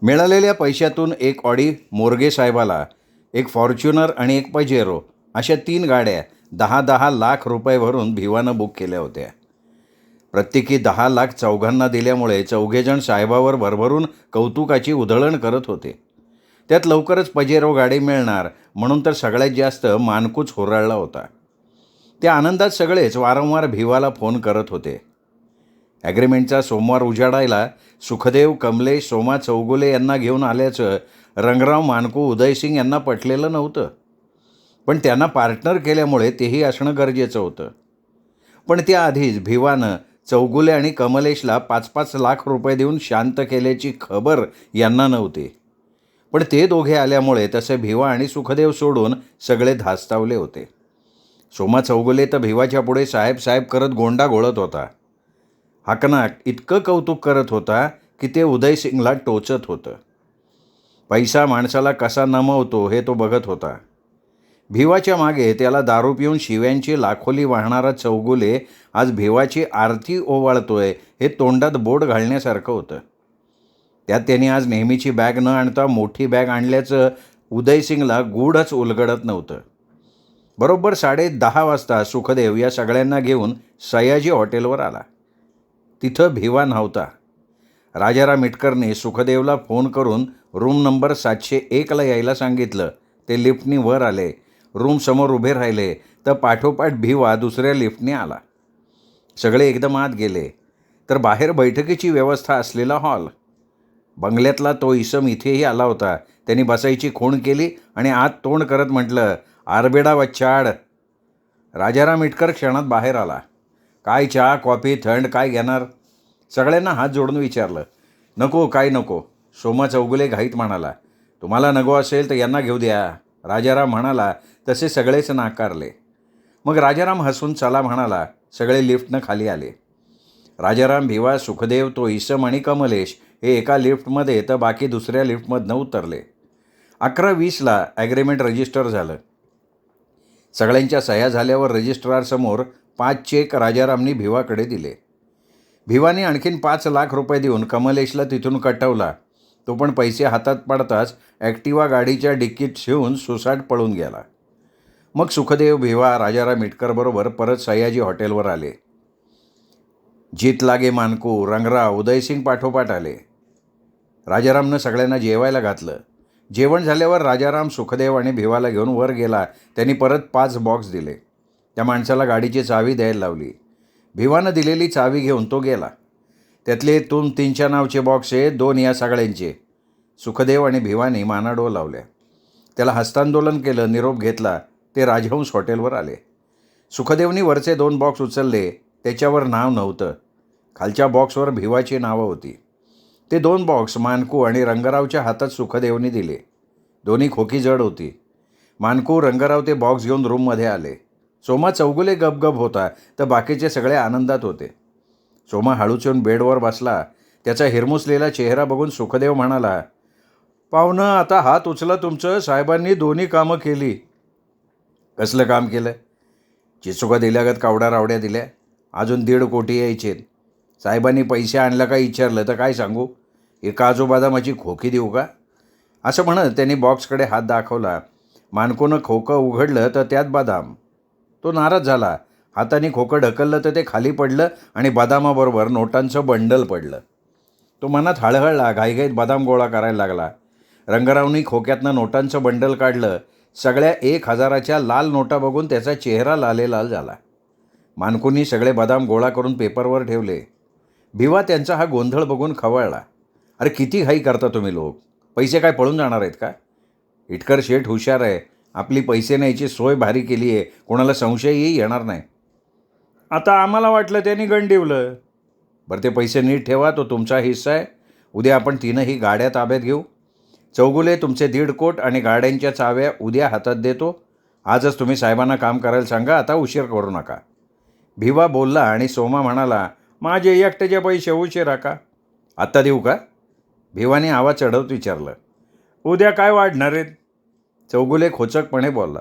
मिळालेल्या पैशातून एक ऑडी मोर्गे साहेबाला, एक फॉर्च्युनर आणि एक पजेरो अशा 3 गाड्या 10-10 लाख रुपये भरून भिवानं बुक केल्या होत्या. प्रत्येकी 10 लाख चौघांना दिल्यामुळे चौघेजण साहेबावर भरभरून कौतुकाची उधळण करत होते. त्यात लवकरच पजेरो गाडी मिळणार म्हणून तर सगळ्यात जास्त मानकूच हुरळला होता. त्या आनंदात सगळेच वारंवार भिवाला फोन करत होते. ॲग्रीमेंटचा सोमवार उजाडायला सुखदेव, कमलेश, सोमा चौगुले यांना घेऊन आल्याचं रंगराव, मानकू, उदयसिंग यांना पटलेलं नव्हतं. पण त्यांना पार्टनर केल्यामुळे तेही असणं गरजेचं होतं. पण त्याआधीच भिवानं चौगुले आणि कमलेशला 5-5 लाख रुपये देऊन शांत केल्याची खबर यांना नव्हती. पण ते दोघे आल्यामुळे तसे भिवा आणि सुखदेव सोडून सगळे धास्तावले होते. सोमा चौगुले तर भिवाच्या पुढे साहेब साहेब करत गोंडा घोळत होता. हाकनाक इतकं कौतुक करत होता की ते उदयसिंगला टोचत होतं. पैसा माणसाला कसा नमवतो हे तो बघत होता. भिवाच्या मागे त्याला दारू पिऊन शिव्यांची लाखोली वाहणारा चौगुले आज भिवाची आरती ओवाळतोय हे तोंडात बोट घालण्यासारखं होतं. त्यात त्यांनी आज नेहमीची बॅग न आणता मोठी बॅग आणल्याचं उदयसिंगला गूढच उलगडत नव्हतं. बरोबर 10:30 वाजता सुखदेव या सगळ्यांना घेऊन सयाजी हॉटेलवर आला. तिथं भिवा नव्हता. राजाराम इटकरने सुखदेवला फोन करून रूम नंबर 701ला यायला सांगितलं. ते लिफ्टनी वर आले. रूमसमोर उभे राहिले तर पाठोपाठ भिवा दुसऱ्या लिफ्टने आला. सगळे एकदम आत गेले तर बाहेर बैठकीची व्यवस्था असलेला हॉल. बंगल्यातला तो इसम इथेही आला होता. त्यांनी बसायची खूण केली आणि आत तोंड करत म्हटलं, आरबेडा बच्चाड. राजाराम इटकर क्षणात बाहेर आला. काय चहा, कॉफी, थंड काय घेणार? सगळ्यांना हात जोडून विचारलं. नको, काय नको. सोमा चौगुले घाईत म्हणाला. तुम्हाला नको असेल तर यांना घेऊ द्या. राजाराम म्हणाला तसे सगळेच नाकारले. मग राजाराम हसून चला म्हणाला. सगळे लिफ्टनं खाली आले. राजाराम, भिवा, सुखदेव, तो इसम आणि कमलेश हे एका लिफ्टमध्ये तर बाकी दुसऱ्या लिफ्टमधनं उतरले. 11:20ला ॲग्रीमेंट रजिस्टर झालं. सगळ्यांच्या सह्या झाल्यावर रजिस्ट्रारसमोर 5 चेक राजारामनी भिवाकडे दिले. भिवाने आणखीन 5 लाख रुपये देऊन कमलेशला तिथून कटवला. तो पण पैसे हातात पडताच ॲक्टिवा गाडीच्या डिक्कीत ठेवून सुसाट पळून गेला. मग सुखदेव, भिवा, राजाराम इटकरबरोबर परत सयाजी हॉटेलवर आले. जीत लागे, मानकू, रंगराव, उदयसिंग पाठोपाठ आले. राजारामनं सगळ्यांना जेवायला घातलं. जेवण झाल्यावर राजाराम सुखदेव आणि भिवाला घेऊन वर गेला. त्यांनी परत 5 बॉक्स दिले. त्या माणसाला गाडीची चावी द्यायला लावली. भिवानं दिलेली चावी घेऊन तो गेला. त्यातले 3च्या नावचे बॉक्स आहे, 2 या सगळ्यांचे. सुखदेव आणि भिवानी मानाडो लावल्या. त्याला हस्तांदोलन केलं, निरोप घेतला. ते राजहंस हॉटेलवर आले. सुखदेवनी वरचे 2 बॉक्स उचलले. त्याच्यावर नाव नव्हतं. खालच्या बॉक्सवर भिवाची नावं होती. ते 2 बॉक्स मानकू आणि रंगरावच्या हातात सुखदेवनी दिले. दोन्ही खोकी जड होती. मानकू, रंगराव ते बॉक्स घेऊन रूममध्ये आले. सोमा चौगुले गपगप होता तर बाकीचे सगळे आनंदात होते. सोमा हळूच येऊन बेडवर बसला. त्याचा हिरमुसलेला चेहरा बघून सुखदेव म्हणाला, पाहुणं, आता हात उचला तुमचं. साहेबांनी दोन्ही कामं केली. कसलं काम केलं? चिचुका दिल्यागत कावड्या रावड्या दिल्या. अजून 1.5 कोटी यायचे. साहेबांनी पैसे आणला का विचारलं तर काय सांगू? हे काजू बदामाची खोकी देऊ का? असं म्हणत त्यांनी बॉक्सकडे हात दाखवला. मानकूनं खोकं उघडलं तर त्यात बदाम. तो नाराज झाला. हाताने खोकं ढकललं तर ते खाली पडलं आणि बदामाबरोबर नोटांचं बंडल पडलं. तो मनात हळहळला. घाईघाईत बदाम गोळा करायला लागला. रंगरावनी खोक्यातनं नोटांचं बंडल काढलं. सगळ्या 1000च्या लाल नोटा बघून त्याचा चेहरा लालेलाल झाला. मानकूंनी सगळे बदाम गोळा करून पेपरवर ठेवले. भिवा त्यांचा हा गोंधळ बघून खवळला. अरे किती घाई करता तुम्ही लोक? पैसे काय पळून जाणार आहेत का? इटकर शेठ हुशार आहे. आपली पैसे न्यायची सोय भारी केली आहे. कोणाला संशयही येणार नाही. आता आम्हाला वाटलं त्यांनी गंडिवलं. बरं, ते पैसे नीट ठेवा. तो तुमचा हिस्सा आहे. उद्या आपण 3ही गाड्या ताब्यात घेऊ. चौगुले, तुमचे 1.5 कोट आणि गाड्यांच्या चाव्या उद्या हातात देतो. आजच तुम्ही साहेबांना काम करायला सांगा. आता उशीर करू नका. भिवा बोलला आणि सोमा म्हणाला, माझे एकट्याचे पैसे उशिरा का? आत्ता देऊ का? भिवाने आवाज चढवत विचारलं. उद्या काय वाढणार आहेत? चौगुले खोचकपणे बोलला.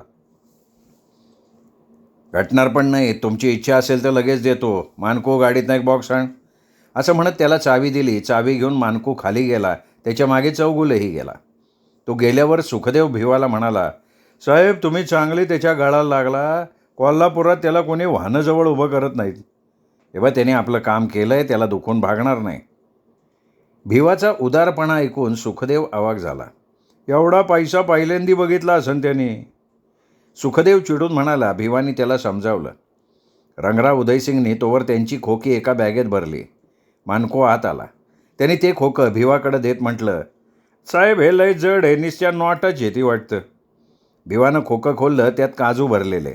घटणार पण नाही. तुमची इच्छा असेल तर लगेच देतो. मानको, गाडीतनं एक बॉक्स आण. असं म्हणत त्याला चावी दिली. चावी घेऊन मानकू खाली गेला. त्याच्या मागे चौगुलेही गेला. तो गेल्यावर सुखदेव भिवाला म्हणाला, साहेब तुम्ही चांगले त्याच्या गळाला लागला. कोल्हापुरात त्याला कोणी वाहनजवळ उभं करत नाहीत. तेव्हा त्याने आपलं काम केलं आहे, त्याला दुखून भागणार नाही. भिवाचा उदारपणा ऐकून सुखदेव अवाक झाला. एवढा पैसा पहिल्यांदी बघितला असन त्याने. सुखदेव चिडून म्हणाला. भिवानी त्याला समजावलं. रंगराव उदयसिंगनी तोवर त्यांची खोकी एका बॅगेत भरली. मानको आत आला. त्यांनी ते खोकं भिवाकडे देत म्हटलं, साहेब हे लय जड आहे, निश्च्या नॉटच येते वाटतं. भिवानं खोकं खोललं. त्यात काजू भरलेले.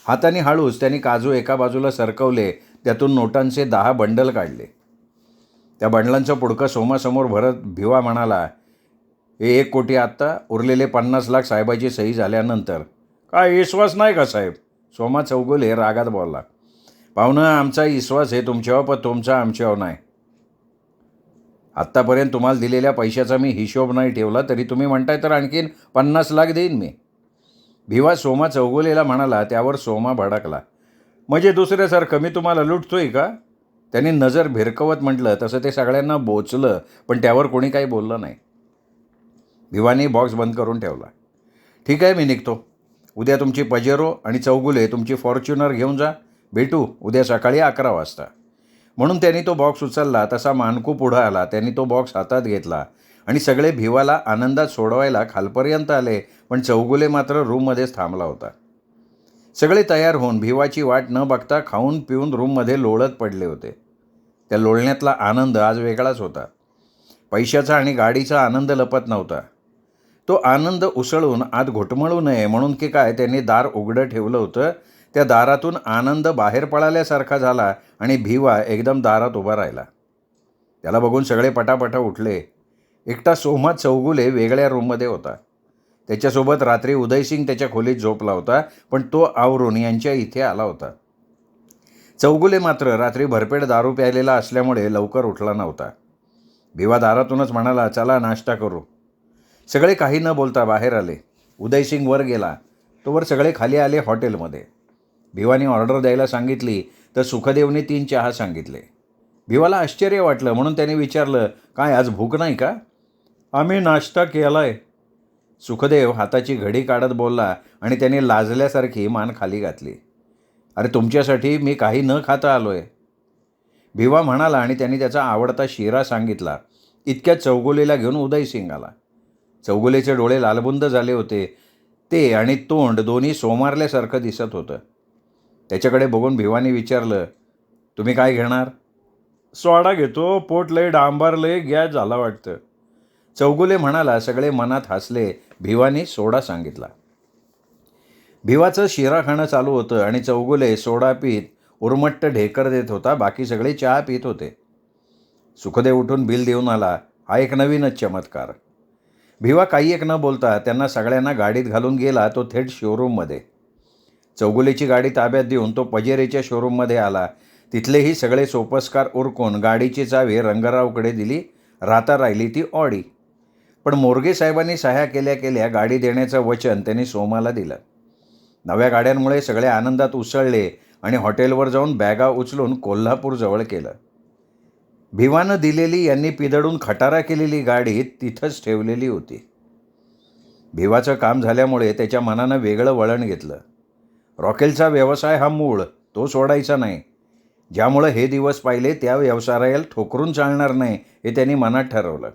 हाताने हळूच त्यांनी काजू एका बाजूला सरकवले. त्यातून नोटांचे 10 बंडल काढले. त्या बंडलांचं पुडकं सोमासमोर भरत भिवा म्हणाला, हे 1 कोटी आत्ता, उरलेले 50 लाख साहेबाची सही झाल्यानंतर. काय विश्वास नाही का साहेब? सोमा चौगुले रागात बोलला. पाहुणं आमचा विश्वास आहे तुमच्यावर, पण तुमचा आमच्यावर नाही. आत्तापर्यंत तुम्हाला दिलेल्या पैशाचा मी हिशोब नाही ठेवला, तरी तुम्ही म्हणताय तर आणखीन 50 लाख देईन मी. भिवा सोमा चौगुलेला म्हणाला. त्यावर सोमा भडकला. म्हणजे दुसऱ्यासारखं मी तुम्हाला लुटतोय का? त्यांनी नजर भिरकवत म्हटलं. तसं ते सगळ्यांना बोचलं, पण त्यावर कोणी काही बोललं नाही. भिवानी बॉक्स बंद करून ठेवला. ठीक आहे, मी निघतो. उद्या तुमची पजेरो आणि चौगुले तुमची फॉर्च्युनर घेऊन जा. भेटू उद्या सकाळी 11 वाजता. म्हणून त्यांनी तो बॉक्स उचलला. तसा मानकू पुढं आला. त्यांनी तो बॉक्स हातात घेतला आणि सगळे भिवाला आनंदात सोडवायला खालपर्यंत आले. पण चौगुले मात्र रूममध्येच थांबला होता. सगळे तयार होऊन भिवाची वाट न बघता खाऊन पिऊन रूममध्ये लोळत पडले होते. त्या लोळण्यातला आनंद आज वेगळाच होता. पैशाचा आणि गाडीचा आनंद लपत नव्हता. तो आनंद उसळून आत घुटमळू नये म्हणून की काय त्यांनी दार उघडं ठेवलं होतं. त्या दारातून आनंद बाहेर पळाल्यासारखा झाला आणि भिवा एकदम दारात उभा राहिला. त्याला बघून सगळे पटापटा उठले. एकटा सोमा चौगुले वेगळ्या रूममध्ये होता. त्याच्यासोबत रात्री उदयसिंग त्याच्या खोलीत झोपला होता, पण तो आवरून यांच्या इथे आला होता. चौगुले मात्र रात्री भरपेट दारू प्यायलेला असल्यामुळे लवकर उठला नव्हता. भिवा दारातूनच म्हणाला, चला नाश्ता करू. सगळे काही न बोलता बाहेर आले. उदयसिंग वर गेला. तोवर सगळे खाली आले हॉटेलमध्ये. भिवानी ऑर्डर द्यायला सांगितली तर सुखदेवने 3 चहा सांगितले. भिवाला आश्चर्य वाटलं म्हणून त्याने विचारलं, काय आज भूक नाही का? आम्ही नाश्ता केलाय. सुखदेव हाताची घडी काढत बोलला आणि त्याने लाजल्यासारखी मान खाली घातली. अरे तुमच्यासाठी मी काही न खाता आलोय. भिवा म्हणाला आणि त्यांनी त्याचा आवडता शिरा सांगितला. इतक्यात चौगुलेला घेऊन उदयसिंग आला. चौगुलेचे डोळे लालबुंद झाले होते. ते आणि तोंड दोन्ही सोमारल्यासारखं दिसत होतं. त्याच्याकडे बघून भिवानी विचारलं, तुम्ही काय घेणार? सोडा घेतो, पोट लय डांबारले, गॅस झाला वाटतं. चौगुले म्हणाला. सगळे मनात हसले. भिवानी सोडा सांगितला. भिवाचं शिरा खाणं चालू होतं आणि चौगुले सोडा पीत उर्मट्ट ढेकर देत होता. बाकी सगळे चहा पीत होते. सुखदेव उठून बिल देऊन आला. हा एक नवीनच चमत्कार. भिवा काही एक न बोलता त्यांना सगळ्यांना गाडीत घालून गेला. तो थेट शोरूममध्ये. चौगुलेची गाडी ताब्यात देऊन तो पजेरेच्या शोरूममध्ये आला. तिथलेही सगळे सोपस्कार उरकून गाडीची चावी रंगरावकडे दिली. राहता राहिली ती ऑडी. पण मोर्गे साहेबांनी सह्या केल्या केल्या गाडी देण्याचं वचन त्यांनी सोमाला दिलं. नव्या गाड्यांमुळे सगळे आनंदात उसळले आणि हॉटेलवर जाऊन बॅगा उचलून कोल्हापूर जवळ केलं. भिवानं दिलेली यांनी पिदडून खटारा केलेली गाडी तिथंच ठेवलेली होती. भिवाचं काम झाल्यामुळे त्याच्या मनानं वेगळं वळण घेतलं. रॉकेलचा व्यवसाय हा मूळ, तो सोडायचा नाही. ज्यामुळं हे दिवस पाहिले त्या व्यवसायाला ठोकरून चालणार नाही हे त्यांनी मनात ठरवलं.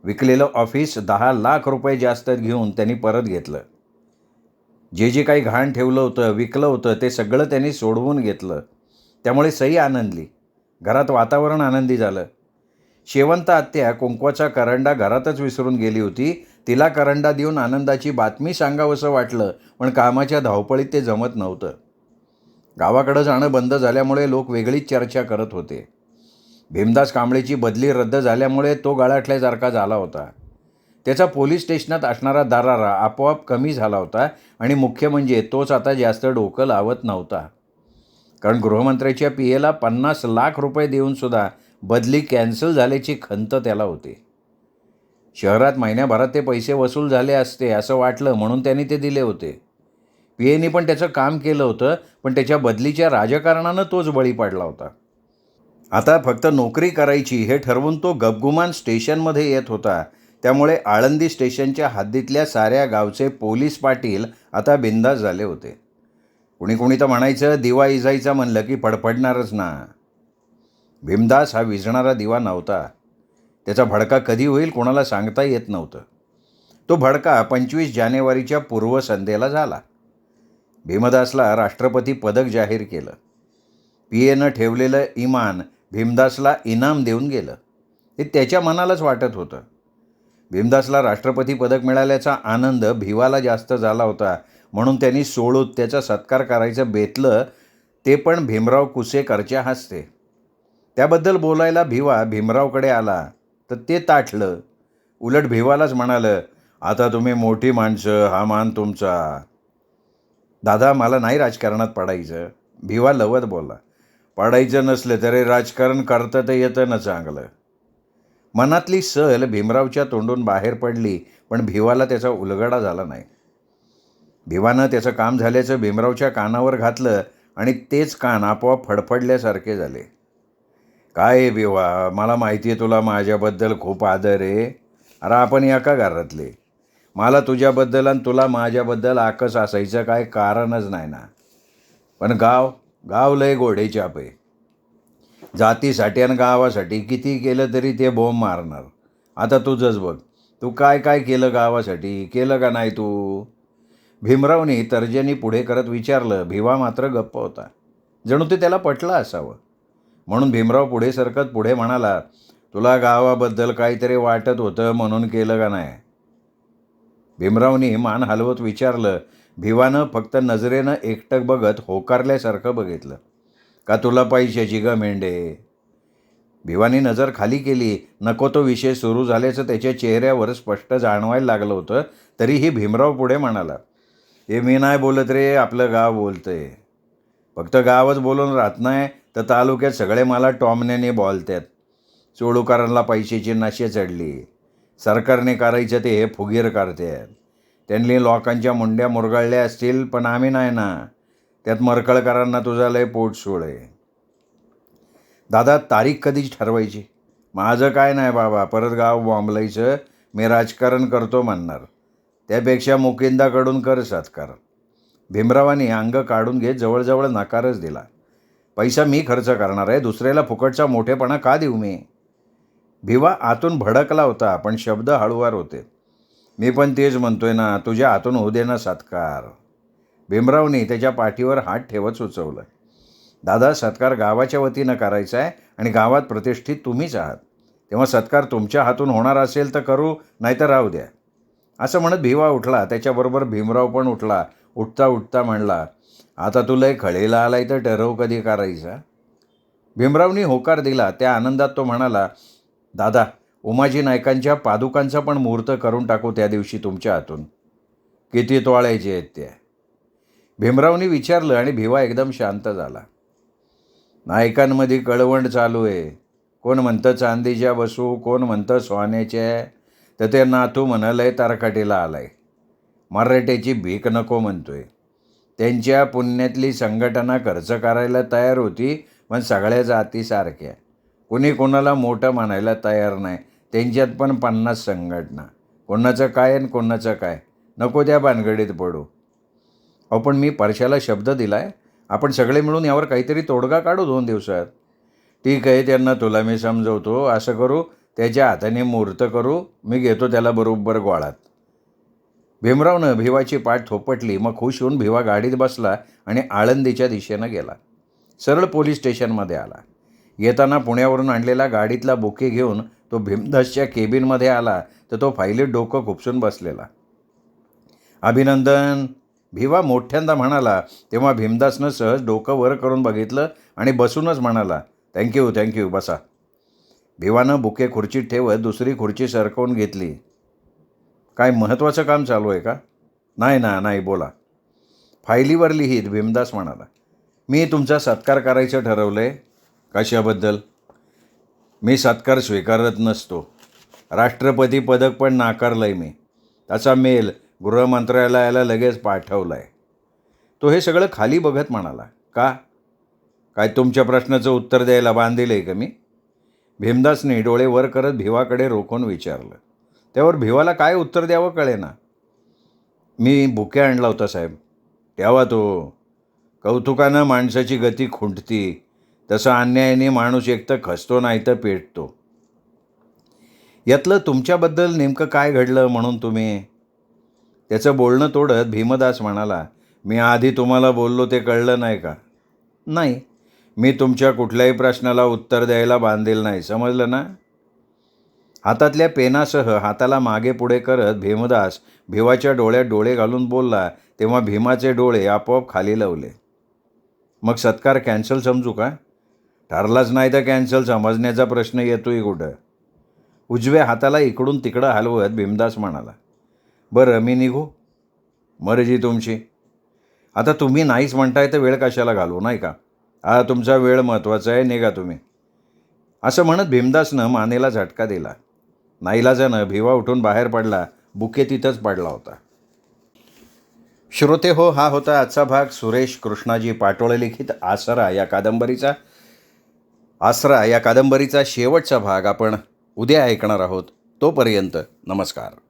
विकलेलं ऑफिस 10 लाख रुपये जास्त घेऊन त्यांनी परत घेतलं. जे काही घाण ठेवलं होतं, विकलं होतं, ते सगळं त्यांनी सोडवून घेतलं. त्यामुळे सई आनंदली. घरात वातावरण आनंदी झालं. शेवंत आत्या कुंकवाचा करंडा घरातच विसरून गेली होती. तिला करंडा देऊन आनंदाची बातमी सांगावंसं वाटलं, पण कामाच्या धावपळीत ते जमत नव्हतं. गावाकडं जाणं बंद झाल्यामुळे लोक वेगळीच चर्चा करत होते. भीमदास कांबळेची बदली रद्द झाल्यामुळे तो गळाटल्यासारखा झाला होता. त्याचा पोलीस स्टेशनात असणारा दरारा आपोआप कमी झाला होता आणि मुख्य म्हणजे तोच आता जास्त डोकं लावत नव्हता. कारण गृहमंत्र्याच्या पीएला 50 लाख रुपये देऊनसुद्धा बदली कॅन्सल झाल्याची खंत त्याला होती. शहरात महिन्याभरात ते पैसे वसूल झाले असते असं वाटलं म्हणून त्यांनी ते दिले होते. पीएनी पण त्याचं काम केलं होतं, पण त्याच्या बदलीच्या राजकारणानं तोच बळी पडला होता. आता फक्त नोकरी करायची हे ठरवून तो गपगुमान स्टेशनमध्ये येत होता. त्यामुळे आळंदी स्टेशनच्या हद्दीतल्या साऱ्या गावचे पोलीस पाटील आता बिंदास झाले होते. कुणी कुणी तर म्हणायचं, दिवा इजायचा म्हणलं की फडफडणारच ना. भीमदास हा विझणारा दिवा नव्हता. त्याचा भडका कधी होईल कोणाला सांगता येत नव्हतं. तो भडका 25 जानेवारीच्या पूर्वसंध्येला झाला. भीमदासला राष्ट्रपती पदक जाहीर केलं. पीएनं ठेवलेलं इमान भीमदासला इनाम देऊन गेलं. हे त्याच्या मनालाच वाटत होतं. भीमदासला राष्ट्रपती पदक मिळाल्याचा आनंद भिवाला जास्त झाला होता, म्हणून त्यांनी सोळूत त्याचा सत्कार करायचं बेतलं, ते पण भीमराव कुसेकरच्या हस्ते. त्याबद्दल बोलायला भिवा भीमरावकडे आला तर ते ताठलं. उलट भिवालाच म्हणालं, आता तुम्ही मोठी माणसं, हा मान तुमचा. दादा, मला नाही राजकारणात पडायचं. भिवा लवत बोलला. पडायचं नसलं तरी राजकारण करता तर येतं ना चांगलं. मनातली सल भीमरावच्या तोंडून बाहेर पडली, पण भिवाला त्याचा उलगडा झाला नाही. भिवानं त्याचं काम झाल्याचं भीमरावच्या कानावर घातलं आणि तेच कान आपोआप फडफडल्यासारखे झाले. काय आहे भिवा, मला माहिती आहे तुला माझ्याबद्दल खूप आदर आहे. अरे आपण एका घरातले. मला तुझ्याबद्दल आणि तुला माझ्याबद्दल आकस असायचं काय कारणच नाही ना. पण गाव लय घोडे चाप आहे. जातीसाठी आणि गावासाठी किती केलं तरी ते बोंब मारणार. आता तुझंच बघ, तू काय काय केलं गावासाठी, केलं का नाही तू? भीमरावने तर्जनी पुढे करत विचारलं. भिवा मात्र गप्प होता. जणू ते त्याला पटलं असावं. म्हणून भीमराव पुढे सरकत पुढे म्हणाला, तुला गावाबद्दल काहीतरी वाटत होतं म्हणून केलं का नाही? भीमरावने मान हलवत विचारलं. भिवानं फक्त नजरेनं एकटक बघत होकारल्यासारखं बघितलं. का तुला पैशाची ग मेंढे? भिवानी नजर खाली केली. नको तो विषय सुरू झाल्याचं त्याच्या चेहऱ्यावर स्पष्ट जाणवायला लागलं होतं. तरीही भीमराव पुढे म्हणाला, हे मी नाही बोलत रे, आपलं गाव बोलतंय. फक्त गावच बोलून राहत नाही तर तालुक्यात सगळे मला टॉमण्याने बोलतात. चोळूकरांना पैशाची नशे चढली. सरकारने करायचं ते हे फुगीर करतात. त्यांनी लोकांच्या मुंड्या मुरगळल्या असतील, पण आम्ही नाही ना. त्यात मरकळकरांना तुझा लय पोटसूळ आहे. दादा, तारीख कधीच ठरवायची? माझं काय नाही बाबा, परत गाव बॉम्बलायचं. मी राजकारण करतो म्हणणार. त्यापेक्षा मुकिंदाकडून कर सत्कार. भीमरावांनी अंग काढून घेत जवळजवळ नकारच दिला. पैसा मी खर्च करणार आहे, दुसऱ्याला फुकटचा मोठेपणा का देऊ मी? भिवा आतून भडकला होता, पण शब्द हळूवार होते. मी पण तेच म्हणतोय ना, तुझ्या हातून होऊ दे ना सत्कार. भीमरावने त्याच्या पाठीवर हात ठेवत सुचवलं. दादा, सत्कार गावाच्या वतीनं करायचा आहे आणि गावात प्रतिष्ठित तुम्हीच आहात. तेव्हा सत्कार तुमच्या हातून होणार असेल तर करू, नाहीतर राहू द्या. असं म्हणत भिवा उठला. त्याच्याबरोबर भीमराव पण उठला. उठता उठता म्हणला, आता तुला खळीला आलाय तर ठरव कधी करायचा. भीमरावनी होकार दिला. त्या आनंदात तो म्हणाला, दादा, उमाजी नायकांच्या पादुकांचा पण मुहूर्त करून टाकू त्या दिवशी तुमच्या हातून. किती तोळायचे आहेत त्या? भीमरावनी विचारलं आणि भिवा एकदम शांत झाला. नायकांमध्ये कळवंड चालू आहे. कोण म्हणतं चांदीच्या बसू, कोण म्हणतं सोन्याच्या, तर ते नातू म्हणालंय तारकाटीला आलाय. मराठ्याची भीक नको म्हणतोय. त्यांच्या पुण्यातली संघटना खर्च करायला तयार होती, पण सगळ्या जाती सारख्या. कुणी कोणाला मोठं म्हणायला तयार नाही. त्यांच्यात पण 50 संघटना. कोणाचं काय आणि कोणाचं काय. नको त्या भानगडीत पडू. अहो, पण मी परशाला शब्द दिलाय, आपण सगळे मिळून यावर काहीतरी तोडगा काढू 2 दिवसात. ठीक आहे, त्यांना तुला मी समजवतो. असं करू, त्याच्या हाताने मुहूर्त करू. मी घेतो त्याला बरोबर गोळात. भीमरावनं भिवाची पाठ थोपटली. मग खुश होऊन भिवा गाडीत बसला आणि आळंदीच्या दिशेनं गेला. सरळ पोलीस स्टेशनमध्ये आला. येताना पुण्यावरून आणलेला गाडीतला बुके घेऊन तो भीमदासच्या केबिनमध्ये आला तर तो फाईलीत डोकं खुपसून बसलेला. अभिनंदन, भिवा मोठ्यांदा म्हणाला. तेव्हा भीमदासनं सहज डोकं वर करून बघितलं आणि बसूनच म्हणाला, थँक्यू, बसा. भिवानं बुके खुर्चीत ठेवत दुसरी खुर्ची सरकवून घेतली. काय महत्त्वाचं काम चालू आहे का? नाही, बोला. फायलीवर लिहित भीमदास म्हणाला, मी तुमचा सत्कार करायचं ठरवलं आहे. कशाबद्दल? मी सत्कार स्वीकारत नसतो. राष्ट्रपती पदक पण नाकारलं आहे मी. त्याचा मेल गृहमंत्रालयाला लगेच पाठवला आहे. तो हे सगळं खाली बघत म्हणाला, का? काय तुमच्या प्रश्नाचं उत्तर द्यायला बांधील आहे का मी? भीमदासने डोळे वर करत भिवाकडे रोखून विचारलं. त्यावर भिवाला काय उत्तर द्यावं कळेना. मी बुके आणला होता साहेब. ठेवा तो. कौतुकानं माणसाची गती खुंटती, तसं अन्यायाने माणूस एक तर खचतो नाही तर पेटतो. यातलं तुमच्याबद्दल नेमकं काय घडलं म्हणून तुम्ही? त्याचं बोलणं तोडत भीमदास म्हणाला, मी आधी तुम्हाला बोललो ते कळलं नाही का? नाही, मी तुमच्या कुठल्याही प्रश्नाला उत्तर द्यायला बांधील नाही, समजलं ना? हातातल्या पेनासह हाताला मागे पुढे करत भीमदास भिवाच्या डोळ्यात डोळे घालून बोलला, तेव्हा भीमाचे डोळे आपोआप खाली लावले. मग सत्कार कॅन्सल समजू का? ठरलाच नाही तर कॅन्सल समजण्याचा प्रश्न येतोय कुठं? उजव्या हाताला इकडून तिकडं हलवत भीमदास म्हणाला. बरं, मी निघू? मर्जी तुमची. आता तुम्ही नाहीच म्हणताय तर वेळ कशाला घालू, नाही का? हा तुमचा वेळ महत्त्वाचा आहे, निघा तुम्ही. असं म्हणत भीमदासनं मानेला झटका दिला. नाईलाजानं भिवा उठून बाहेर पडला. बुके तिथंच पडला होता. श्रोते हो, हा होता आजचा भाग सुरेश कृष्णाजी पाटोळे लिखित आसरा या कादंबरीचा शेवटचा भाग आपण उद्या ऐकणार आहोत. तोपर्यंत नमस्कार.